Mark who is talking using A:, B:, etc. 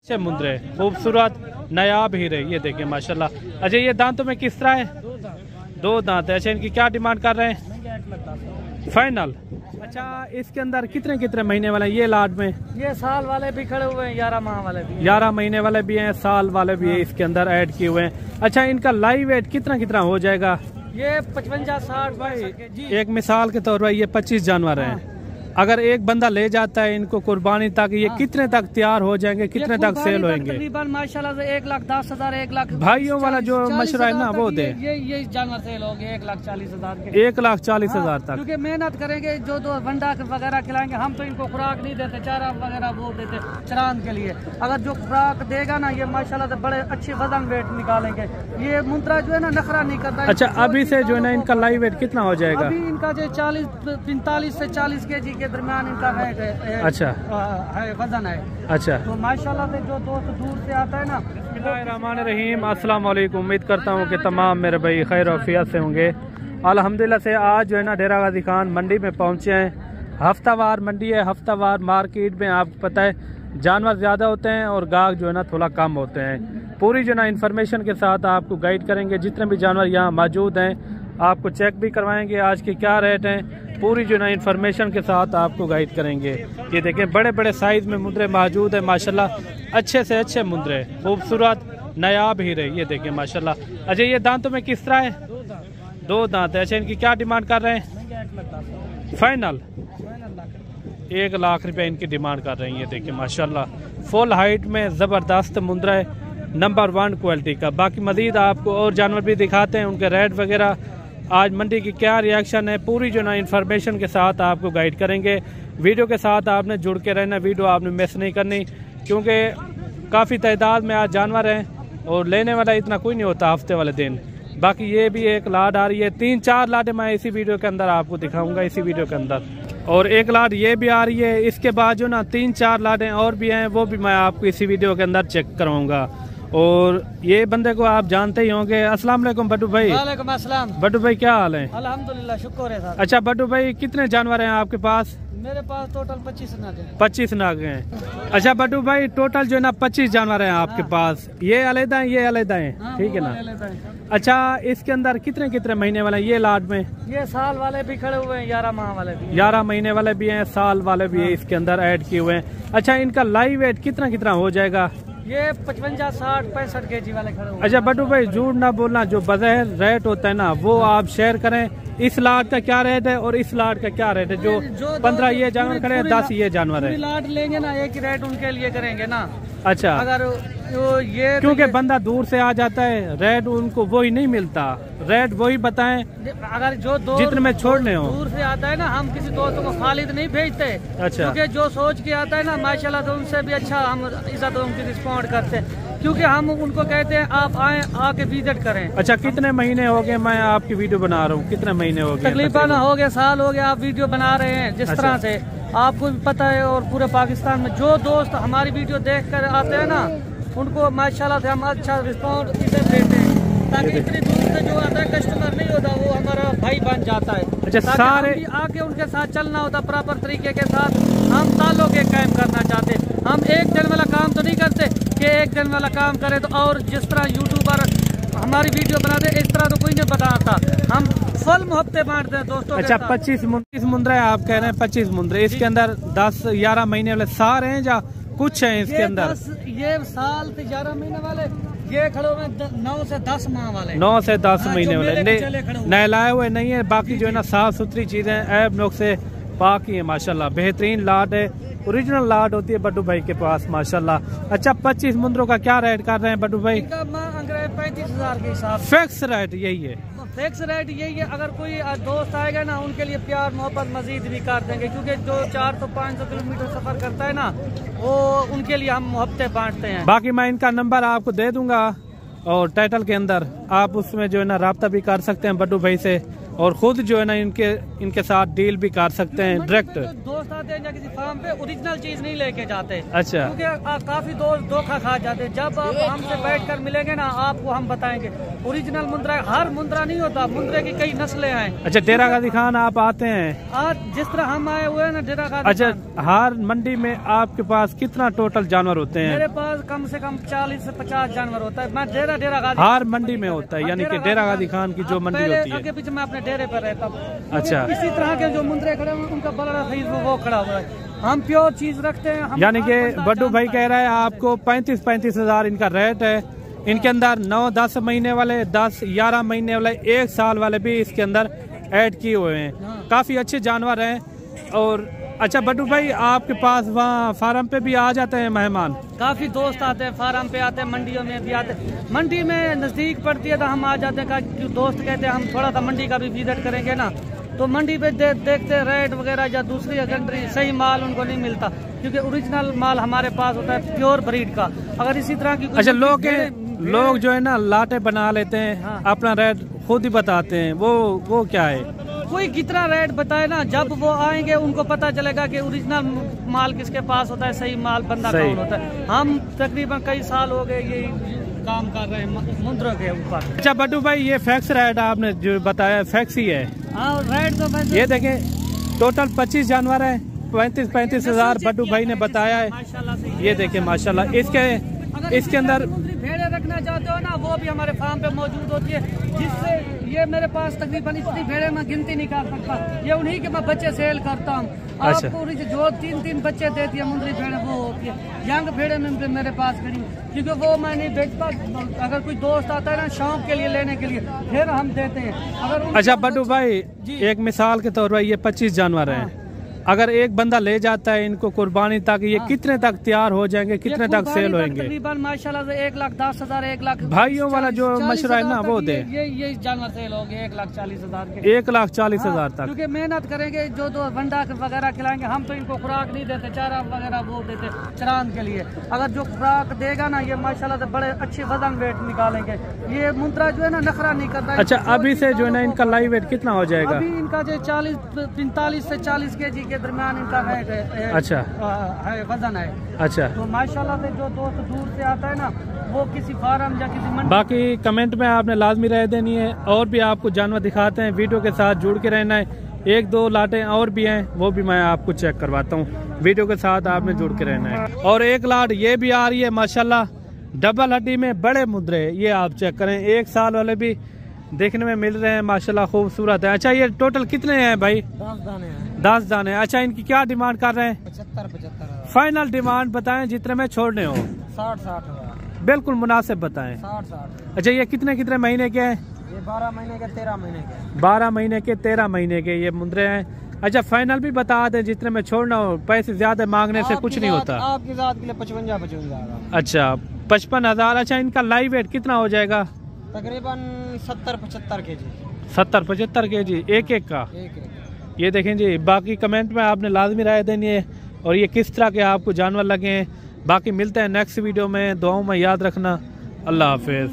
A: अच्छे मुंद्रे खूबसूरत नायाब हीरे, ये देखिए माशाल्लाह। अच्छा ये दांतों में किस तरह है? दो दांत है। अच्छा इनकी क्या डिमांड कर रहे हैं? फाइनल। अच्छा इसके अंदर कितने कितने महीने वाले ये लाट में?
B: ये साल वाले भी खड़े हुए हैं, 11 माह वाले भी,
A: 11 महीने वाले भी हैं, साल वाले भी हैं, इसके अंदर ऐड किए हुए हैं। अच्छा इनका लाइव वेट कितना कितना हो जाएगा?
B: ये 55-60 भाई।
A: एक मिसाल के तौर पर ये 25 जानवर हैं। अगर एक बंदा ले जाता है इनको कुर्बानी तक, ये कितने तक तैयार हो जाएंगे, कितने तक सेल होंगे?
B: तकरीबन माशाल्लाह से 1,10,000 1,00,000
A: भाइयों वाला जो मशरा है ना वो दे,
B: ये जानवर सेल होंगे 1,40,000 के,
A: 1,40,000 तक।
B: क्योंकि मेहनत करेंगे जो दो वंडा वगैरह खिलाएंगे, हम तो इनको खुराक नहीं देते, चारा वगैरह वो देते चरान के लिए। अगर जो खुराक देगा ना ये माशाल्लाह से बड़े अच्छे वजन वेट निकालेंगे। ये मुंद्रा जो है ना नखरा नहीं करता।
A: अच्छा अभी से जो है ना इनका लाइव वेट कितना हो जाएगा?
B: अभी इनका जो 45 से 40 kg के दरमियान इनका है।
A: अच्छा
B: है वजन है।
A: अच्छा
B: तो माशाल्लाह से जो दोस्त दूर से आता है ना।
A: बिस्मिल्लाहिर्रहमानिर्रहीम, अस्सलाम वालेकुम। उम्मीद करता हूँ कि तमाम मेरे भाई खैर आफियत से होंगे। अल्हम्दुलिल्लाह से आज जो है ना डेरा गाजी खान मंडी में पहुँचे हैं। हफ्तावार मंडी है, हफ्तावार मार्केट में आपको पता है जानवर ज़्यादा होते हैं और गाहक जो है ना थोड़ा कम होते हैं। पूरी जो ना इन्फॉर्मेशन के साथ आपको गाइड करेंगे। जितने भी जानवर यहाँ मौजूद हैं आपको चेक भी करवाएंगे, आज के क्या रेट हैं, पूरी जो ना इन्फॉर्मेशन के साथ आपको गाइड करेंगे। ये देखें बड़े बड़े साइज में मुंद्रे मौजूद है माशाल्लाह, अच्छे से अच्छे मुंद्रे खूबसूरत नायाब हीरे, ये देखें माशाल्लाह। अच्छा ये दांतों में किस तरह है? दो दांत है। अच्छा इनकी क्या डिमांड कर रहे हैं? फाइनल 1,00,000 रुपये इनकी डिमांड कर रहे हैं। ये देखिए माशाल्लाह फुल हाइट में ज़बरदस्त मुंद्रा है, नंबर 1 क्वालिटी का। बाकी मज़ीद आपको और जानवर भी दिखाते हैं, उनके रेट वगैरह, आज मंडी की क्या रिएक्शन है, पूरी जो ना इन्फॉर्मेशन के साथ आपको गाइड करेंगे। वीडियो के साथ आपने जुड़ के रहना, वीडियो आपने मिस नहीं करनी, क्योंकि काफ़ी तादाद में आज जानवर हैं और लेने वाला इतना कोई नहीं होता हफ्ते वाले दिन। बाकी ये भी एक लाट आ रही है, 3-4 लाटें मैं इसी वीडियो के अंदर आपको दिखाऊंगा, इसी वीडियो के अंदर। और एक लाट ये भी आ रही है, इसके बाद जो ना 3-4 लाटें और भी हैं, वो भी मैं आपको इसी वीडियो के अंदर चेक करवाऊंगा। और ये बंदे को आप जानते ही होंगे। अस्सलाम वालेकुम बड्डू भाई।
B: वालेकुम अस्सलाम।
A: बड्डू भाई क्या हाल है?
B: अल्हम्दुलिल्लाह शुक्र है सर।
A: अच्छा बड्डू भाई कितने जानवर हैं आपके पास?
B: मेरे पास टोटल 25 नाग हैं।
A: 25 नाग हैं। अच्छा बड्डू भाई टोटल जो है ना 25 जानवर हैं आपके पास, ये अलग हैं, ये अलग हैं, ठीक है ना? अच्छा इसके अंदर कितने कितने महीने वाले ये लाट में? ये
B: साल वाले भी खड़े हुए हैं, 11 माह वाले भी,
A: 11 महीने वाले भी हैं, साल वाले भी हैं, इसके अंदर ऐड किए हुए हैं। अच्छा इनका लाइव वेट कितना कितना हो जाएगा?
B: ये 55-60-65 kg वाले खड़े हुए।
A: अच्छा बड्डू भाई झूठ ना बोलना, जो बज़ाहिर रेट होता है ना वो आप शेयर करें। इस लाट का क्या रेट है और इस लाट का क्या रेट है? जो 15 ये जानवर खड़े हैं, 10 ये जानवर है।
B: लाट लेंगे ना एक ही रेट उनके लिए करेंगे ना।
A: अच्छा
B: अगर ये
A: क्योंकि बंदा दूर से आ जाता है, रेट उनको वही नहीं मिलता, रेट वही बताएं
B: अगर जो
A: जितने में छोड़ने हो।
B: दूर से आता है ना, हम किसी दोस्तों को खालिद नहीं भेजते।
A: अच्छा
B: क्योंकि जो सोच के आता है ना माशाल्लाह तो उनसे भी अच्छा हम इज्जत उनकी रिस्पॉन्ड करते हैं, क्योंकि हम उनको कहते हैं आप आए आके विजिट करें।
A: अच्छा कितने महीने हो गए मैं आपकी वीडियो बना रहा हूँ? कितने महीने हो गए?
B: तकरीबन हो गए साल हो गया आप वीडियो बना रहे हैं। जिस तरह से आपको भी पता है और पूरे पाकिस्तान में जो दोस्त हमारी वीडियो देख कर आते हैं ना उनको माशाल्लाह से हम अच्छा रिस्पॉन्ड इसे देते हैं, ताकि इतनी दूर से जो आता है कस्टमर नहीं होता वो हमारा भाई बन जाता है।
A: अच्छा सारे
B: आके उनके साथ चलना होता प्रॉपर तरीके के साथ, हम ताल्लुक के कायम करना चाहते। हम एक दिन वाला काम तो नहीं करते कि एक दिन वाला काम करे तो, और जिस तरह यूट्यूबर हमारी वीडियो बनाते इस तरह तो कोई नहीं बताता, हम फुल मुहब्बते बांटते हैं दोस्तों। अच्छा 25 मुंद्रे आप कह रहे हैं? 25 मुंद्रे, इसके अंदर 10-11 महीने वाले सारे हैं या कुछ हैं इसके अंदर? ये साल से 11 महीने वाले, ये खड़े हुए 9 से 10 माह वाले,
A: 9 से 10 महीने वाले नहलाए हुए नहीं है। बाकी जो है ना साफ सुथरी चीजें ऐब नोक से पाकी है माशाल्लाह, बेहतरीन लाट है, ओरिजिनल लाट होती है बड्डू भाई के पास माशाल्लाह। अच्छा 25 मुंद्रों का क्या रेट कर रहे हैं बड्डू भाई?
B: 35,000 के हिसाब।
A: फिक्स रेट यही है?
B: फिक्स रेट यही है। अगर कोई दोस्त आएगा ना उनके लिए प्यार मोहब्बत मजीद भी कर देंगे, क्योंकि जो 400-500 किलोमीटर सफर करता है ना वो उनके लिए हम मोहब्बतें बांटते हैं।
A: बाकी मैं इनका नंबर आपको दे दूंगा और टाइटल के अंदर आप उसमें जो है ना रब्ता भी कर सकते हैं बड्डू भाई से। और खुद जो है ना इनके साथ डील भी कर सकते हैं डायरेक्ट।
B: दोस्त आते हैं या किसी फार्म पे ओरिजिनल चीज नहीं लेके जाते।
A: अच्छा,
B: क्योंकि काफी दोस्त धोखा खा जाते हैं। जब आप हमसे बैठकर मिलेंगे ना, आपको हम बताएंगे ओरिजिनल मुंद्रा, हर मुंद्रा नहीं होता, मुंद्रे की कई नस्लें हैं।
A: अच्छा, डेरा गाजी खान आप आते हैं
B: आज जिस तरह हम आए हुए हैं ना डेरा गाजी।
A: अच्छा, हर मंडी में आपके पास कितना टोटल जानवर होते हैं?
B: मेरे पास कम से कम 40 से 50 जानवर होता है। मैं डेरा गाजी
A: हर मंडी में होता है, यानी कि डेरा गाजी खान की जो मंडी होती है।
B: आगे पीछे मैं अपने डेरे पर रहता हूँ।
A: अच्छा,
B: इसी तरह के जो मुंद्रे खड़े हुए उनका बड़ा साइज वो खड़ा हुआ है। हम प्योर चीज रखते हैं।
A: यानी कि बड्डू भाई कह रहा है आपको 35 हज़ार इनका रेट है। इनके अंदर 9-10 महीने वाले, 10-11 महीने वाले, 1 साल वाले भी इसके अंदर ऐड किए हुए हैं। काफी अच्छे जानवर हैं। और अच्छा बड्डू भाई, आपके पास वहाँ फार्म पे भी आ जाते हैं मेहमान?
B: काफी दोस्त आते हैं, फार्म पे आते हैं, मंडियों में भी आते हैं। मंडी में नजदीक पड़ती है तो हम आ जाते हैं। क्योंकि दोस्त कहते हैं हम थोड़ा सा मंडी का भी विजिट करेंगे ना, तो मंडी पे देखते रेट वगैरह या दूसरी कंट्री सही माल उनको नहीं मिलता, क्योंकि ओरिजिनल माल हमारे पास होता है प्योर ब्रीड का। अगर इसी तरह की
A: अच्छा, लोग जो है ना लाटे बना लेते हैं। हाँ। अपना रेट खुद ही बताते हैं, वो क्या है?
B: कोई कितना रेट बताए ना, जब वो आएंगे उनको पता चलेगा कि ओरिजिनल माल किसके पास होता है, सही माल बंदा कौन होता है। हम तकरीबन कई साल हो गए यही काम कर रहे हैं मुंद्रों के ऊपर।
A: अच्छा बड्डू भाई, ये फैक्स रेट आपने जो बताया फैक्स ही है?
B: हाँ, रेट तो
A: ये देखें, टोटल 25 जानवर है, 35 हज़ार बड्डू भाई ने बताया है। ये देखें माशाल्लाह। इसके अंदर
B: भेड़े रखना चाहते हो ना, वो भी हमारे फार्म पे मौजूद होती है। जिससे ये मेरे पास तकरीबन इतनी भेड़े मैं गिनती नहीं कर सकता। ये उन्हीं के मैं बच्चे सेल करता हूँ।
A: अच्छा।
B: आपको जो 3 बच्चे देती है मुंद्री भेड़े, वो होती है यंग भेड़े में मेरे पास खड़ी, क्योंकि वो मैं नहीं बेचता। अगर कोई दोस्त आता है ना शौक के लिए लेने के लिए, फिर हम देते हैं। अगर
A: अच्छा बड्डू भाई, एक मिसाल के तौर पर ये 25 जानवर हैं, अगर एक बंदा ले जाता है इनको कुर्बानी तक, ये कितने तक तैयार हो जाएंगे, कितने तक सेल होंगे?
B: तकरीबन माशाल्लाह से 1,10,000, 1 लाख
A: भाइयों वाला जो मशरा है ना वो दे।
B: ये जानवर सेल हो गए 1,40,000 के,
A: 1,40,000 तक।
B: क्योंकि मेहनत करेंगे, जो वंडा वगैरह खिलाएंगे। हम तो इनको खुराक नहीं देते, चारा वगैरह वो देते चरान के लिए। अगर जो खुराक देगा ना, ये माशाल्लाह से बड़े अच्छे वजन वेट निकालेंगे। ये मुंद्रा जो है ना नखरा नहीं करता।
A: अच्छा, अभी से जो है ना इनका लाइव वेट कितना हो जाएगा?
B: अभी इनका जो 45 से 40 kg के दरमियान इनका है। अच्छा है, वजन है।
A: अच्छा,
B: तो माशाल्लाह से जो दोस्त दूर से आता है ना, वो किसी फार्म या किसी मंडी।
A: बाकी कमेंट में आपने लाजमी राय देनी है। और भी आपको जानवर दिखाते हैं, वीडियो के साथ जुड़ के रहना है। 1-2 लाटें और भी हैं, वो भी मैं आपको चेक करवाता हूँ। वीडियो के साथ आपने जुड़ के रहना है। और एक लाट ये भी आ रही है माशाल्लाह, डबल हड्डी में बड़े मुद्रे, ये आप चेक करें। 1 साल वाले भी देखने में मिल रहे हैं माशाल्लाह, खूबसूरत है। अच्छा, ये टोटल कितने हैं भाई?
B: 10 दाने हैं।
A: 10 दाने। अच्छा, इनकी क्या डिमांड कर रहे हैं?
B: 75
A: फाइनल डिमांड बताएं जितने में छोड़ने हो।
B: 60
A: बिल्कुल मुनासिब बताएं।
B: 60।
A: अच्छा, ये कितने महीने के हैं?
B: ये 12 महीने के, 13 महीने के।
A: 12 महीने के, 13 महीने के ये मुंद्रे हैं। अच्छा, फाइनल भी बता दें जितने में छोड़ना हो। पैसे ज्यादा मांगने से कुछ नहीं होता।
B: आपकी जात के लिए 55
A: अच्छा, 55,000। अच्छा, इनका लाइव वेट कितना हो जाएगा?
B: तकरीबन 70-75 kg।
A: 70-75 kg एक का। ये देखें जी। बाकी कमेंट में आपने लाजमी राय देनी है, और ये किस तरह के आपको जानवर लगे हैं। बाकी मिलते हैं नेक्स्ट वीडियो में। दुआओं में याद रखना। अल्लाह हाफिज।